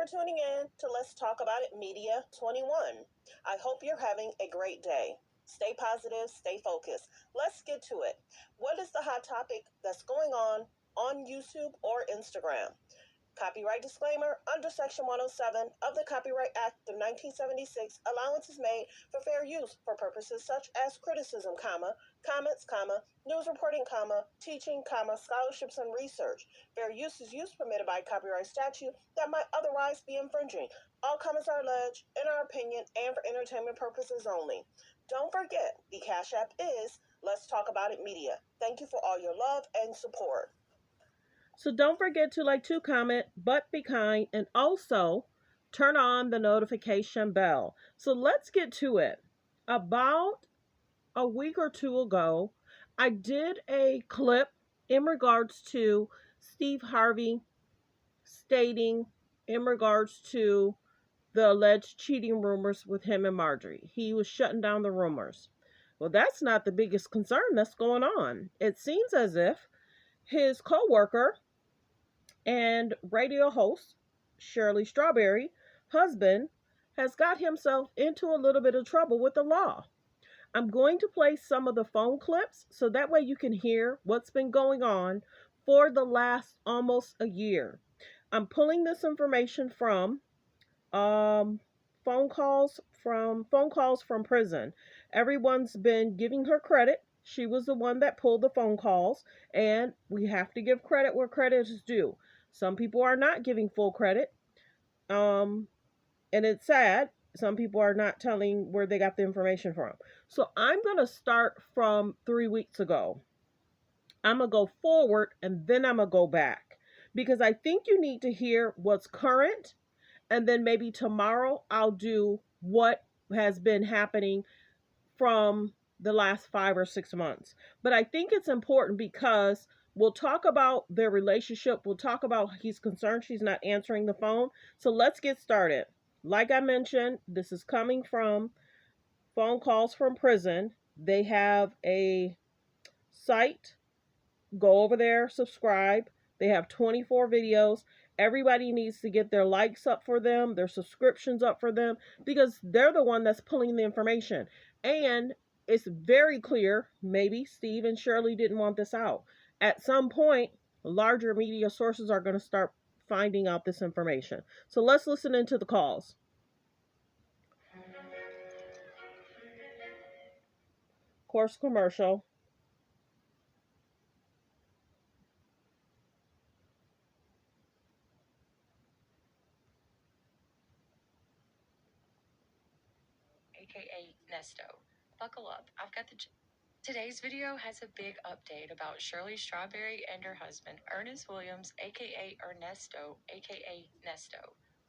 tuning in to Let's Talk About It Media 21. I hope you're having a great day. Stay positive, stay focused. Let's get to it. What is the hot topic that's going on YouTube or Instagram? Copyright disclaimer. Under Section 107 of the Copyright Act of 1976, allowance is made for fair use for purposes such as criticism, comments, news reporting, teaching, scholarships and research. Fair use is use permitted by copyright statute that might otherwise be infringing. All comments are alleged, in our opinion, and for entertainment purposes only. Don't forget, the Cash App is Let's Talk About It Media. Thank you for all your love and support. So don't forget to like, to comment, but be kind, and also turn on the notification bell. So let's get to it. About a week or two ago, I did a clip in regards to Steve Harvey stating in regards to the alleged cheating rumors with him and Marjorie. He was shutting down the rumors. Well, that's not the biggest concern that's going on. It seems as if his co-worker and radio host, Shirley Strawberry, husband, has got himself into a little bit of trouble with the law. I'm going to play some of the phone clips so that way you can hear what's been going on for the last almost a year. I'm pulling this information from phone calls from prison. Everyone's been giving her credit. She was the one that pulled the phone calls, and we have to give credit where credit is due. Some people are not giving full credit, and it's sad. Some people are not telling where they got the information from. So I'm going to start from 3 weeks ago. I'm going to go forward and then I'm going to go back because I think you need to hear what's current, and then maybe tomorrow I'll do what has been happening from the last 5 or 6 months. But I think it's important because we'll talk about their relationship. We'll talk about he's concerned she's not answering the phone. So let's get started. Like I mentioned, this is coming from phone calls from prison. They have a site. Go over there, subscribe. They have 24 videos. Everybody needs to get their likes up for them, their subscriptions up for them, because they're the one that's pulling the information. And it's very clear, maybe Steve and Shirley didn't want this out. At some point, larger media sources are going to start finding out this information. So let's listen into the calls. Course commercial. AKA Nesto. Buckle up. Today's video has a big update about Shirley Strawberry and her husband, Ernest Williams, aka Ernesto, aka Nesto.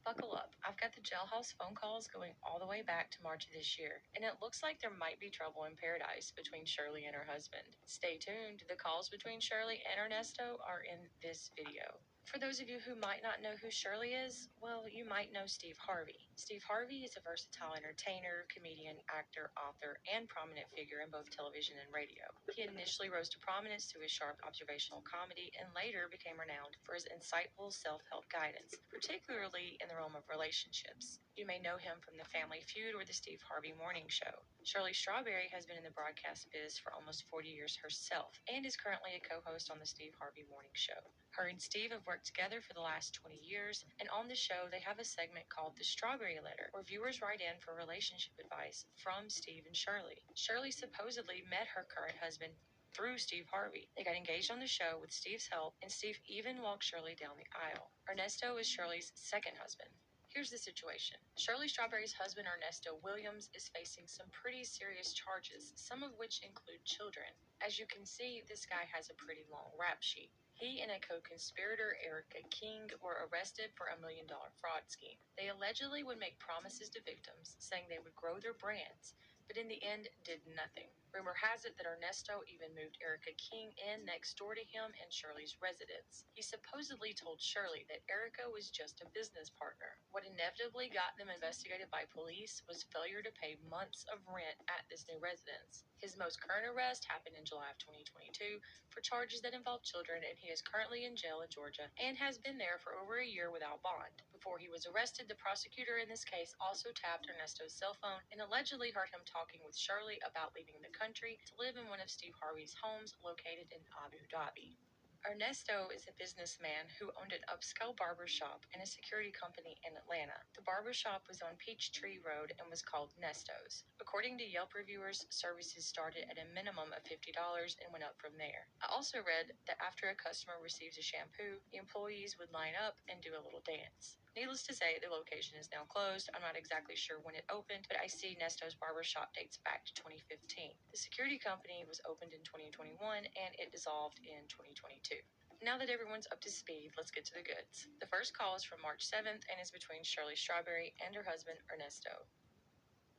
Buckle up. I've got the jailhouse phone calls going all the way back to March of this year, and it looks like there might be trouble in paradise between Shirley and her husband. Stay tuned. The calls between Shirley and Ernesto are in this video. For those of you who might not know who Shirley is, well, you might know Steve Harvey. Steve Harvey is a versatile entertainer, comedian, actor, author, and prominent figure in both television and radio. He initially rose to prominence through his sharp observational comedy and later became renowned for his insightful self-help guidance, particularly in the realm of relationships. You may know him from The Family Feud or The Steve Harvey Morning Show. Shirley Strawberry has been in the broadcast biz for almost 40 years herself and is currently a co-host on The Steve Harvey Morning Show. Her and Steve have worked together for the last 20 years, and on the show they have a segment called The Strawberry Letter, where viewers write in for relationship advice from Steve and Shirley. Shirley supposedly met her current husband through Steve Harvey. They got engaged on the show with Steve's help, and Steve even walked Shirley down the aisle. Ernesto is Shirley's second husband. Here's the situation. Shirley Strawberry's husband, Ernesto Williams, is facing some pretty serious charges, some of which include children. As you can see, this guy has a pretty long rap sheet. He and a co-conspirator, Erica King, were arrested for $1 million fraud scheme. They allegedly would make promises to victims, saying they would grow their brands, but in the end did nothing. Rumor has it that Ernesto even moved Erica King in next door to him and Shirley's residence. He supposedly told Shirley that Erica was just a business partner. What inevitably got them investigated by police was failure to pay months of rent at this new residence. His most current arrest happened in July of 2022 for charges that involve children, and he is currently in jail in Georgia and has been there for over a year without bond. Before he was arrested, the prosecutor in this case also tapped Ernesto's cell phone and allegedly heard him talking with Shirley about leaving the country to live in one of Steve Harvey's homes located in Abu Dhabi. Ernesto is a businessman who owned an upscale barber shop and a security company in Atlanta. The barber shop was on Peachtree Road and was called Nesto's. According to Yelp reviewers, services started at a minimum of $50 and went up from there. I also read that after a customer receives a shampoo, the employees would line up and do a little dance. Needless to say, the location is now closed. I'm not exactly sure when it opened, but I see Nesto's barbershop dates back to 2015. The security company was opened in 2021 and it dissolved in 2022. Now that everyone's up to speed, let's get to the goods. The first call is from March 7th and is between Shirley Strawberry and her husband, Ernesto.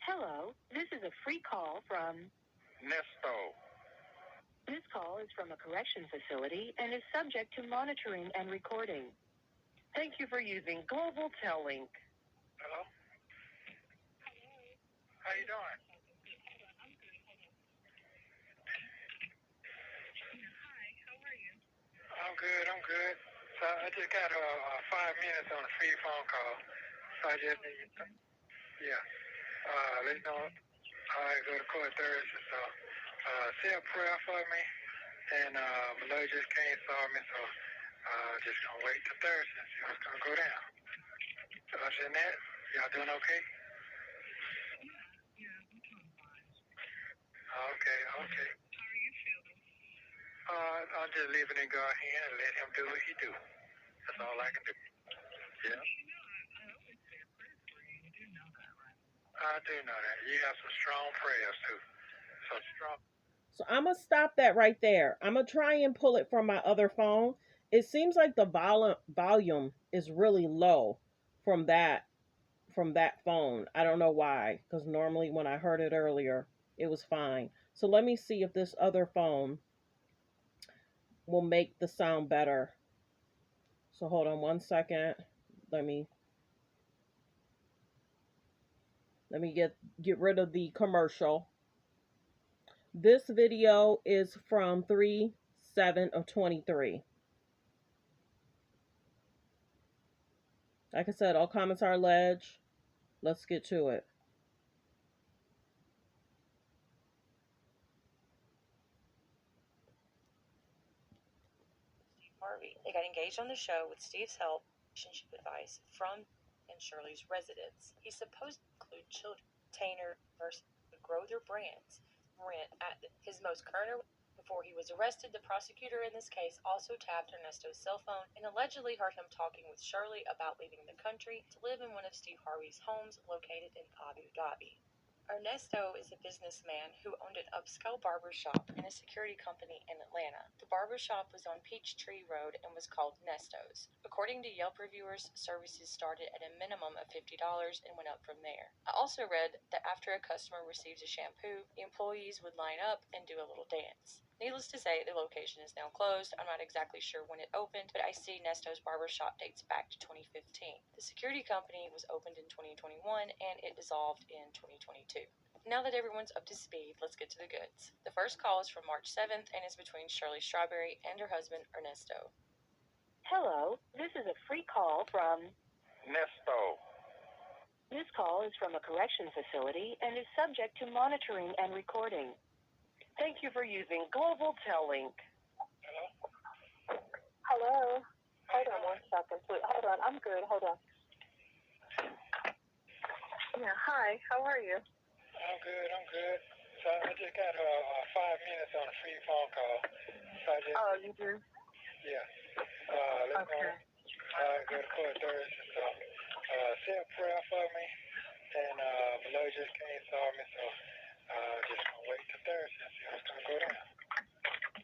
Hello, this is a free call from Ernesto. This call is from a correction facility and is subject to monitoring and recording. Thank you for using Global Tellink. Hello? How you doing? I'm good. So I just got 5 minutes on a free phone call. So I just need to, yeah. Let me know. I go to court Thursday, so say a prayer for me. And my lawyer just came saw me, so just gonna wait till Thursday and see what's gonna go down. So other than that, y'all doing okay? Okay. I'll just leave it in God's hand and let him do what he do. That's all I can do. Yeah. I do know that. You have some strong prayers too. So strong. So I'm going to stop that right there. I'm going to try and pull it from my other phone. It seems like the volume is really low from that phone. I don't know why, because normally when I heard it earlier, it was fine. So let me see if this other phone will make the sound better. So hold on one second. Let me get rid of the commercial. This video is from 3/7 of 23. Like I said, all comments are alleged. Let's get to it. Harvey. They got engaged on the show with Steve's help, relationship advice from and Shirley's residence. He's supposed to include children, entertainer, versus grow their brands, rent at his most current. Before he was arrested, the prosecutor in this case also tapped Ernesto's cell phone and allegedly heard him talking with Shirley about leaving the country to live in one of Steve Harvey's homes located in Abu Dhabi. Ernesto is a businessman who owned an upscale barber shop and a security company in Atlanta. The barber shop was on Peachtree Road and was called Nesto's. According to Yelp reviewers, services started at a minimum of $50 and went up from there. I also read that after a customer receives a shampoo, the employees would line up and do a little dance. Needless to say, the location is now closed. I'm not exactly sure when it opened, but I see Nesto's barbershop dates back to 2015. The security company was opened in 2021 and it dissolved in 2022. Now that everyone's up to speed, let's get to the goods. The first call is from March 7th and is between Shirley Strawberry and her husband, Ernesto. Hello, this is a free call from Ernesto. This call is from a correction facility and is subject to monitoring and recording. Thank you for using Global Tellink. Hello? Hello. Hold on 1 second, please. Hold on. I'm good. Hold on. Yeah. Hi. How are you? I'm good. So I just got 5 minutes on a free phone call. So I just, Oh, you do? yeah. Let me know. I go to court Thursday, so say a prayer for me. And my lawyer just came saw me, so just gonna wait till Thursday and see what's gonna go down.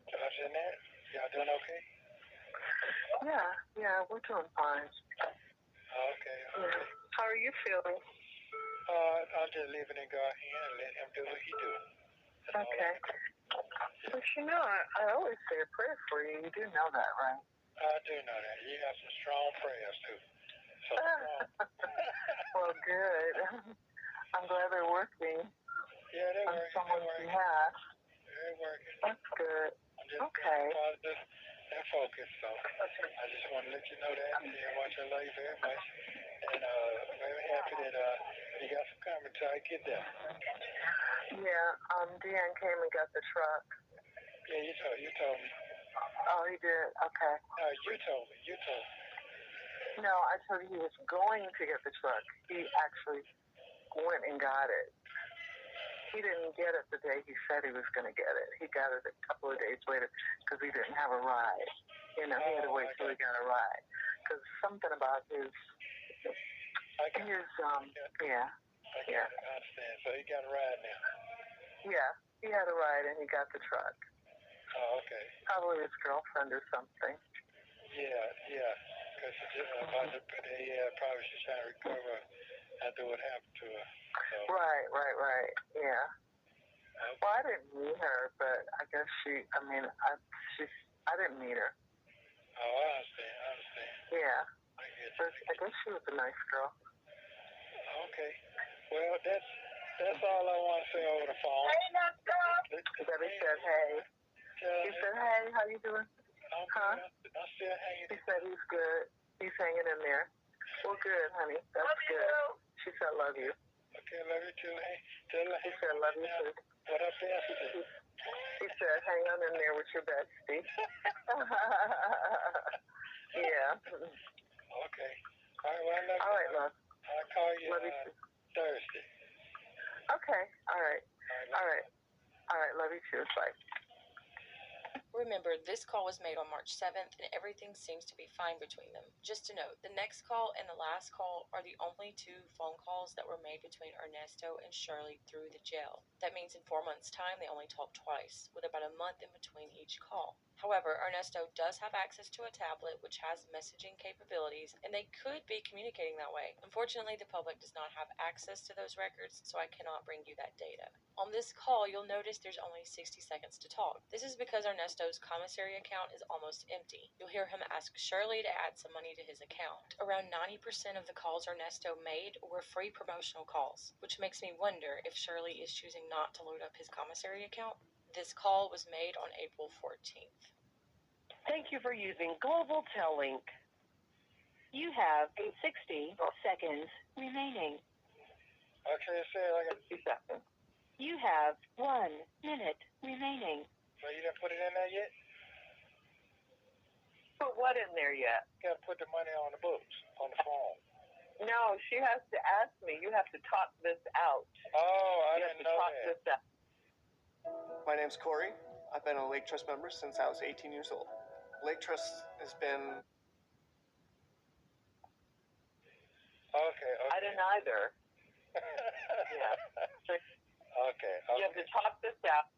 So other than that, y'all doing okay? Yeah, we're doing fine. Okay. Yeah. How are you feeling? I'll just leave it in God's hand and let him do what he do. Okay. But I always say a prayer for you. You do know that, right? I do know that. You got some strong prayers, too. So strong. Well, good. I'm glad they're working Yeah, they're on working. someone's behalf. They're working. That's good. I'm just Okay. positive and focused. So I just want to let you know that. Yeah, watch, I love you very much. And very happy that you got some coming till I get there. Yeah, Deanne came and got the truck. Yeah, you told me. Oh, he did? Okay. No, you told me. No, I told you he was going to get the truck. He actually went and got it. He didn't get it the day he said he was going to get it. He got it a couple of days later because he didn't have a ride. He had to wait till he got a ride. Because something about his I understand. So he got a ride now. Yeah, he had a ride and he got the truck. Oh, okay. Probably his girlfriend or something. Yeah. Because she just probably she's trying to recover after what happened to her. So. Right. Yeah. Okay. Well, I didn't meet her, but I guess I didn't meet her. Oh, I understand. Yeah. I guess she was a nice girl. Okay. Well, that's all I want to say over the phone. Hey, Ernesto. Debbie said, hey. He said, hey, how you doing? I'm still hanging. He said he's good. He's hanging in there. Well, good, honey. That's good. She said, love you. Okay, love you too. Hey, he said, love you too. What up, Bestie? He said, hang on in there with your bestie. Yeah. Okay. All right, well, I love you. All right, love. I'll call you Thursday. Okay. All right. Love you too. Bye. Remember, this call was made on March 7th, and everything seems to be fine between them. Just to note, the next call and the last call are the only 2 phone calls that were made between Ernesto and Shirley through the jail. That means in 4 months' time, they only talked twice, with about a month in between each call. However, Ernesto does have access to a tablet which has messaging capabilities, and they could be communicating that way. Unfortunately, the public does not have access to those records, so I cannot bring you that data. On this call, you'll notice there's only 60 seconds to talk. This is because Ernesto's commissary account is almost empty. You'll hear him ask Shirley to add some money to his account. Around 90% of the calls Ernesto made were free promotional calls, which makes me wonder if Shirley is choosing not to load up his commissary account. This call was made on April 14th. Thank you for using Global Tel Link. You have 60 seconds remaining. Okay, say it like 60 seconds. You have 1 minute remaining. So you didn't put it in there yet? Put what in there yet? You gotta put the money on the books, on the phone. No, she has to ask me. You have to talk this out. Oh, I didn't know that. This out. My name's Corey. I've been a Lake Trust member since I was 18 years old. Lake Trust has been... Okay. I didn't either. Yeah. Okay. You have to talk this out,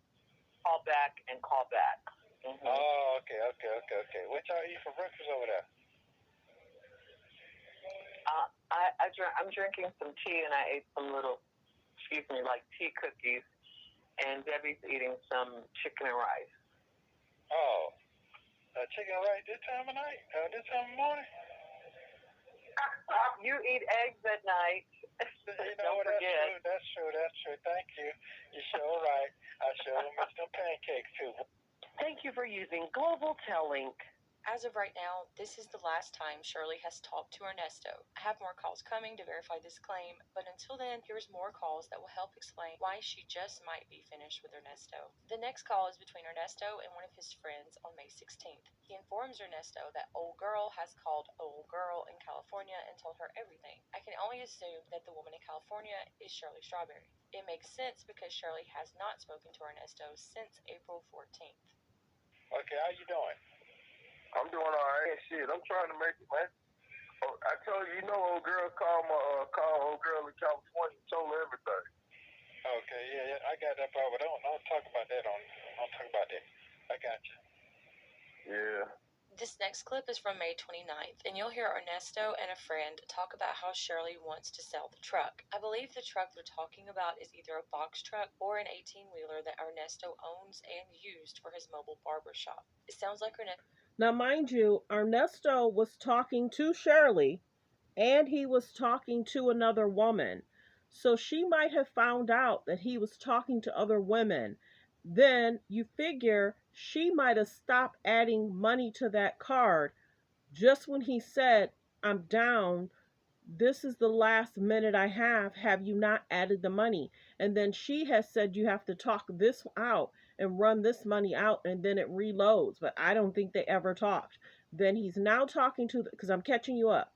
call back, and call back. Mm-hmm. Oh, okay. What y'all eat for breakfast over there? I'm drinking some tea, and I ate some little, like tea cookies, and Debbie's eating some chicken and rice. Oh, chicken and rice this time of night? This time of morning? You eat eggs at night. Don't forget. That's true. Thank you. You're sure right. I sure missed some pancakes, too. Thank you for using Global Tel Link. As of right now, this is the last time Shirley has talked to Ernesto. I have more calls coming to verify this claim, but until then, here's more calls that will help explain why she just might be finished with Ernesto. The next call is between Ernesto and one of his friends on May 16th. He informs Ernesto that old girl has called old girl in California and told her everything. I can only assume that the woman in California is Shirley Strawberry. It makes sense because Shirley has not spoken to Ernesto since April 14th. Okay, how you doing? I'm doing all right. Shit, I'm trying to make it, man. Oh, I told you, old girl called old girl in California, told her everything. Okay, yeah, I got that part, but don't talk about that. Don't talk about that. I got you. Yeah. This next clip is from May 29th, and you'll hear Ernesto and a friend talk about how Shirley wants to sell the truck. I believe the truck they're talking about is either a box truck or an 18-wheeler that Ernesto owns and used for his mobile barber shop. It sounds like Ernesto. Now, mind you, Ernesto was talking to Shirley and he was talking to another woman. So she might have found out that he was talking to other women. Then you figure she might have stopped adding money to that card just when he said, I'm down. This is the last minute I have. Have you not added the money? And then she has said you have to talk this out and run this money out and then it reloads. But I don't think they ever talked. Then he's now talking to, because I'm catching you up,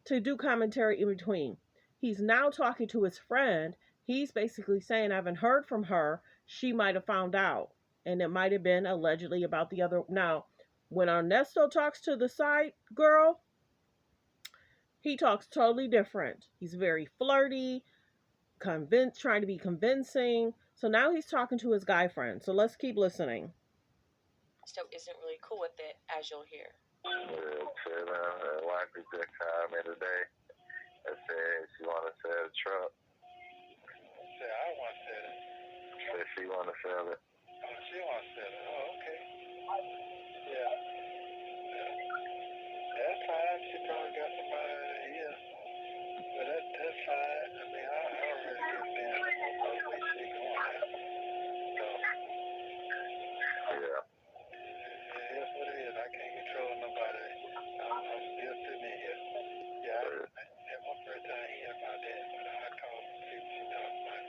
to do commentary in between. He's now talking to his friend. He's basically saying, I haven't heard from her. She might have found out. And it might have been allegedly about the other. Now, when Ernesto talks to the side girl, he talks totally different. He's very flirty, trying to be convincing. So now he's talking to his guy friend. So let's keep listening. Isn't really cool with it, as you'll hear. Yeah, said, wife just called me today and said she want to sell the truck. Said I want to sell it. Said she want to sell it. Oh, she want to sell it. Oh, okay. Yeah. That's fine. She probably got somebody here. But that's fine. I mean, I don't really give a damn about the way she going now. So, Yeah. it is what it is. I can't control nobody. I'm still sitting in here. Yeah, that was my first time hearing about that, but I called and see what she talking about.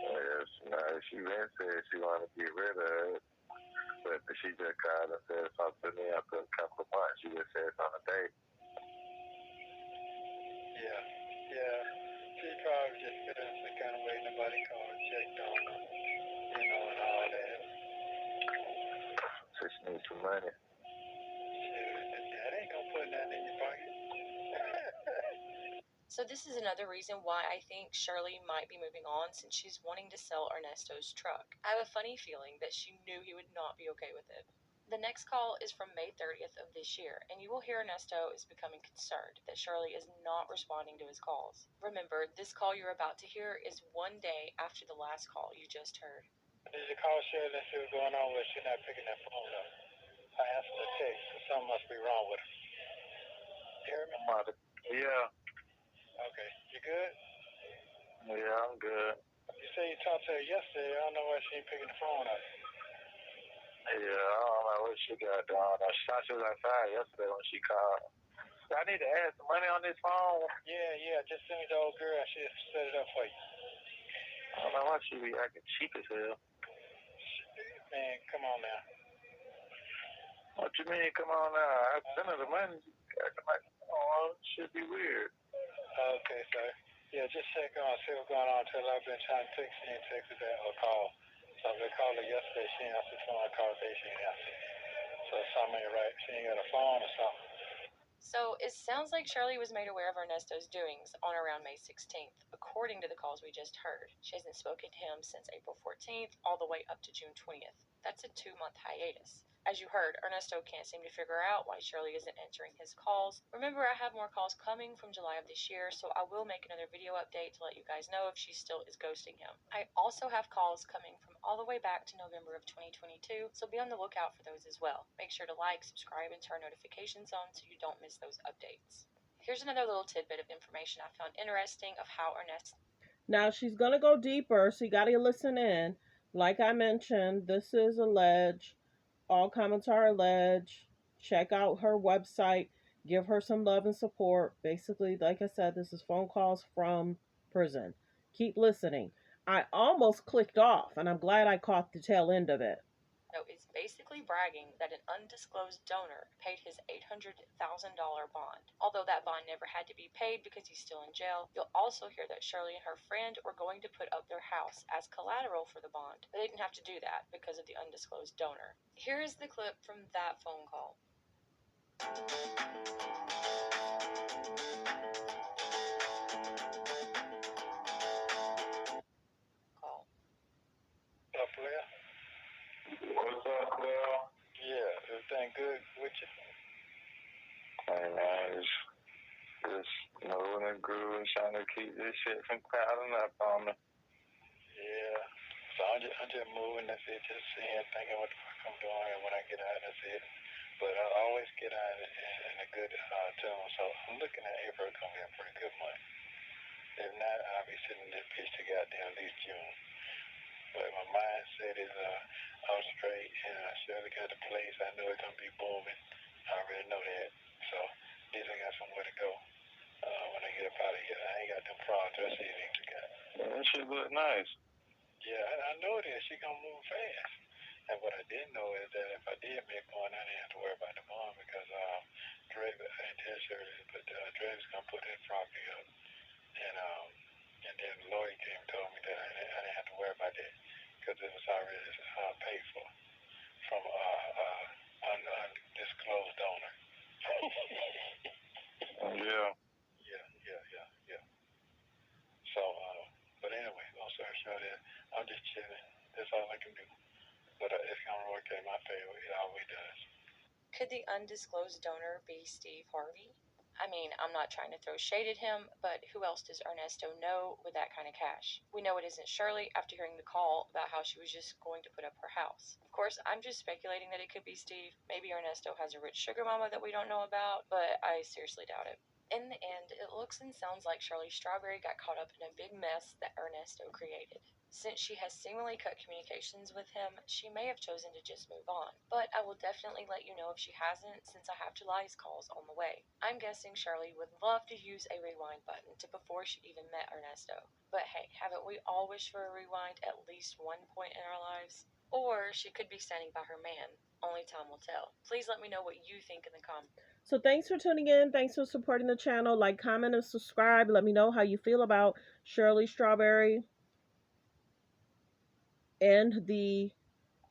Yes, no, she then said she wanted to get rid of it, but she just called and said something to me after a couple of months. She just said it's on a date. Yeah, yeah. She probably just feeling some kind of way. Nobody called and checked on her, and all that. So she needs some money. Shit, that ain't gonna put nothing in your pocket. So this is another reason why I think Shirley might be moving on, since she's wanting to sell Ernesto's truck. I have a funny feeling that she knew he would not be okay with it. The next call is from May 30th of this year, and you will hear Ernesto is becoming concerned that Shirley is not responding to his calls. Remember, this call you're about to hear is one day after the last call you just heard. Did you call Shirley and see what's going on with her? She's not picking that phone up. I answered the text, so something must be wrong with her. You hear me? Yeah. Okay. You good? Yeah, I'm good. You say you talked to her yesterday. I don't know why she ain't picking the phone up. Yeah, I don't know what she got going on. She thought she was outside yesterday when she called. I need to add some money on this phone. Yeah. Just send me the old girl. She'll set it up for you. I don't know why she be acting cheap as hell. Man, come on now. What you mean, come on now? I sent her the money. Acting like, oh, it should be weird. Okay, sir. Yeah, just check on, see what's going on. Tell her I've been trying to text. She ain't texted that or call. So I've been calling her yesterday. She ain't answered the phone. I called today. She ain't answered. So something ain't right. She ain't got a phone or something. So it sounds like Shirley was made aware of Ernesto's doings on around May 16th, according to the calls we just heard. She hasn't spoken to him since April 14th, all the way up to June 20th. That's a 2-month hiatus. As you heard, Ernesto can't seem to figure out why Shirley isn't answering his calls. Remember, I have more calls coming from July of this year, so I will make another video update to let you guys know if she still is ghosting him. I also have calls coming from all the way back to November of 2022, so be on the lookout for those as well. Make sure to like, subscribe, and turn notifications on so you don't miss those updates. Here's another little tidbit of information I found interesting of how Ernesto. Now she's going to go deeper, so you got to listen in. Like I mentioned, this is alleged. All comments are alleged. Check out her website. Give her some love and support. Basically, like I said, this is phone calls from prison. Keep listening. I almost clicked off, and I'm glad I caught the tail end of it. Is basically bragging that an undisclosed donor paid his $800,000 bond. Although that bond never had to be paid because he's still in jail, you'll also hear that Shirley and her friend were going to put up their house as collateral for the bond, but they didn't have to do that because of the undisclosed donor. Here is the clip from that phone call. Up, Blair? What's up, Bill? Yeah, everything good with you? And just moving and grooving, trying to keep this shit from piling up on me. Yeah. So I'm just moving, that's it, just seeing, thinking what the fuck I'm doing, and when I get out, that's it. But I always get out in a good tune, so I'm looking at April gonna be a pretty good month. If not, I'll be sitting this bitch to goddamn at least June. But my mindset is I'm straight, and I surely got a place. I know it's gonna be booming. I already know that. So at least I got somewhere to go when I get up out of here. I ain't got them progress either. That shit look nice. Yeah, I know it is. She gonna move fast. And what I didn't know is that if I did make one, I didn't have to worry about the bond because Dre, I ain't tell Shirley, but Dre's gonna put that property up, and then the lawyer came and told me that I didn't have to worry about that because it was already paid for from undisclosed donor. Yeah. Yeah. So, but anyway, long story short, I'm just chilling. That's all I can do. But it's gonna work in my favor. It always does. Could the undisclosed donor be Steve Harvey? I mean, I'm not trying to throw shade at him, but who else does Ernesto know with that kind of cash? We know it isn't Shirley after hearing the call about how she was just going to put up her house. Of course, I'm just speculating that it could be Steve. Maybe Ernesto has a rich sugar mama that we don't know about, but I seriously doubt it. In the end, it looks and sounds like Shirley Strawberry got caught up in a big mess that Ernesto created. Since she has seemingly cut communications with him, she may have chosen to just move on. But I will definitely let you know if she hasn't, since I have July's calls on the way. I'm guessing Shirley would love to use a rewind button to before she even met Ernesto. But hey, haven't we all wished for a rewind at least one point in our lives? Or she could be standing by her man. Only time will tell. Please let me know what you think in the comments. So thanks for tuning in. Thanks for supporting the channel. Like, comment, and subscribe. Let me know how you feel about Shirley Strawberry and the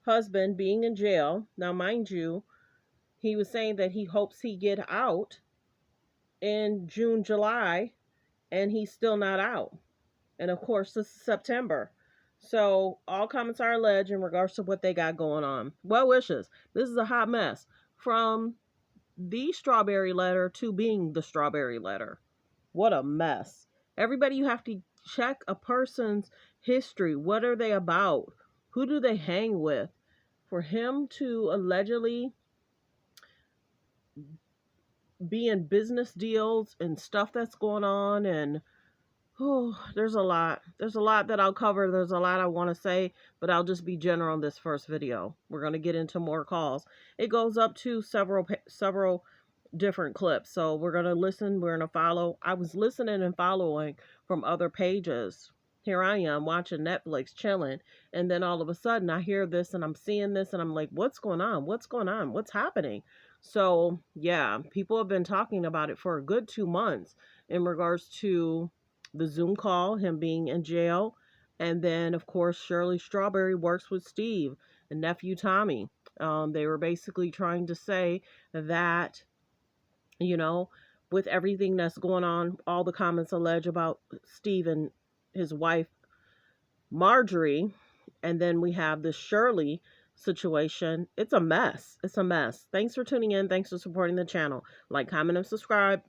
husband being in jail. Now, mind you, he was saying that he hopes he get out in June, July, and he's still not out. And of course, this is September. So all comments are alleged in regards to what they got going on. Well wishes. This is a hot mess. From the strawberry letter to being the strawberry letter. What a mess. Everybody, you have to check a person's history. What are they about? Who do they hang with? For him to allegedly be in business deals and stuff that's going on, and there's a lot. There's a lot that I'll cover. There's a lot I want to say, but I'll just be general in this first video. We're going to get into more calls. It goes up to several different clips. So we're going to listen. We're going to follow. I was listening and following from other pages. Here I am watching Netflix, chilling. And then all of a sudden I hear this and I'm seeing this and I'm like, what's going on? What's going on? What's happening? So yeah, people have been talking about it for a good 2 months in regards to the Zoom call, him being in jail. And then, of course, Shirley Strawberry works with Steve and nephew Tommy. They were basically trying to say that, with everything that's going on, all the comments allege about Steve and his wife, Marjorie, and then we have the Shirley situation. It's a mess. It's a mess. Thanks for tuning in. Thanks for supporting the channel. Like, comment, and subscribe.